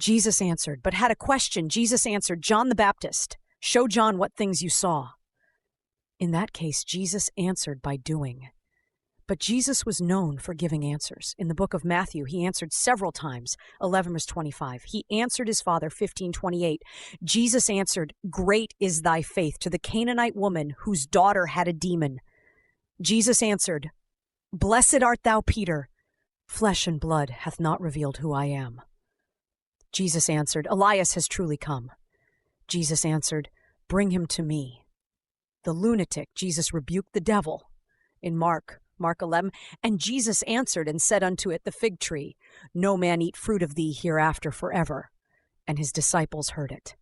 Jesus answered, but had a question. Jesus answered, John the Baptist, show John what things you saw. In that case, Jesus answered by doing. But Jesus was known for giving answers. In the book of Matthew, he answered several times, 11 verse 25. He answered his father, 15:28. Jesus answered, great is thy faith, to the Canaanite woman whose daughter had a demon. Jesus answered, blessed art thou, Peter. Flesh and blood hath not revealed who I am. Jesus answered, Elias has truly come. Jesus answered, bring him to me. The lunatic, Jesus rebuked the devil. In Mark 11, and Jesus answered and said unto it, the fig tree, no man eat fruit of thee hereafter forever. And his disciples heard it.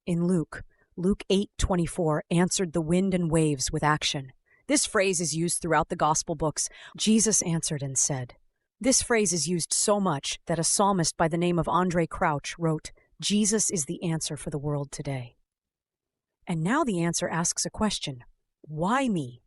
In Luke 8:24 answered the wind and waves with action. This phrase is used throughout the gospel books. Jesus answered and said. This phrase is used so much that a psalmist by the name of Andre Crouch wrote, Jesus is the answer for the world today. And now the answer asks a question. Why me?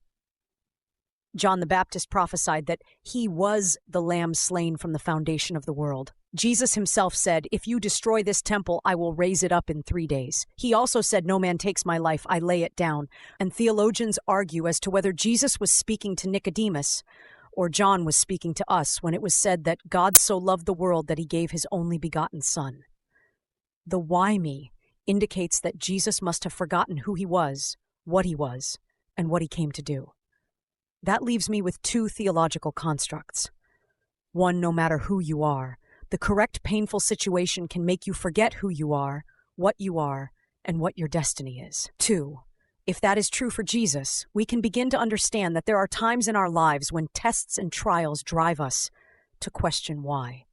John the Baptist prophesied that he was the lamb slain from the foundation of the world. Jesus himself said, if you destroy this temple, I will raise it up in 3 days. He also said, no man takes my life, I lay it down. And theologians argue as to whether Jesus was speaking to Nicodemus or John was speaking to us when it was said that God so loved the world that he gave his only begotten Son. The why me indicates that Jesus must have forgotten who he was, and what he came to do. That leaves me with 2 theological constructs. One, no matter who you are, the correct painful situation can make you forget who you are, and what your destiny is. 2, if that is true for Jesus, we can begin to understand that there are times in our lives when tests and trials drive us to question why.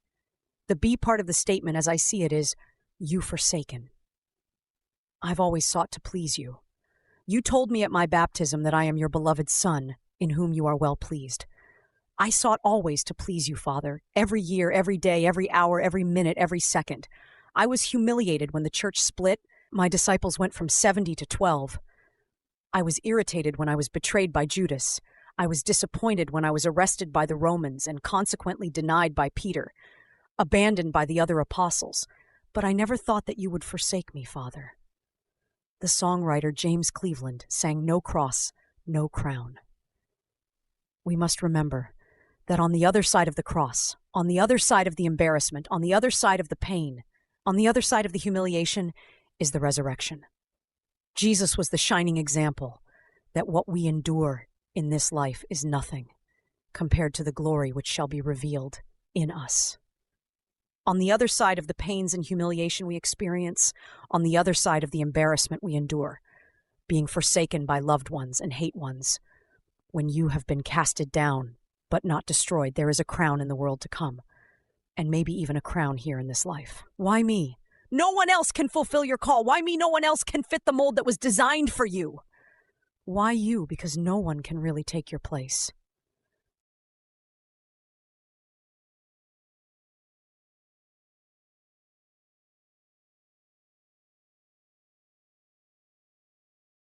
The B part of the statement, as I see it, is, you forsaken. I've always sought to please you. You told me at my baptism that I am your beloved Son, in whom you are well pleased. I sought always to please you, Father, every year, every day, every hour, every minute, every second. I was humiliated when the church split. My disciples went from 70 to 12. I was irritated when I was betrayed by Judas. I was disappointed when I was arrested by the Romans and consequently denied by Peter, abandoned by the other apostles. But I never thought that you would forsake me, Father. The songwriter James Cleveland sang, no cross, no crown. We must remember that on the other side of the cross, on the other side of the embarrassment, on the other side of the pain, on the other side of the humiliation is the resurrection. Jesus was the shining example that what we endure in this life is nothing compared to the glory which shall be revealed in us. On the other side of the pains and humiliation we experience, on the other side of the embarrassment we endure, being forsaken by loved ones and hate ones, when you have been casted down but not destroyed, there is a crown in the world to come, and maybe even a crown here in this life. Why me? No one else can fulfill your call. Why me? No one else can fit the mold that was designed for you. Why you? Because no one can really take your place.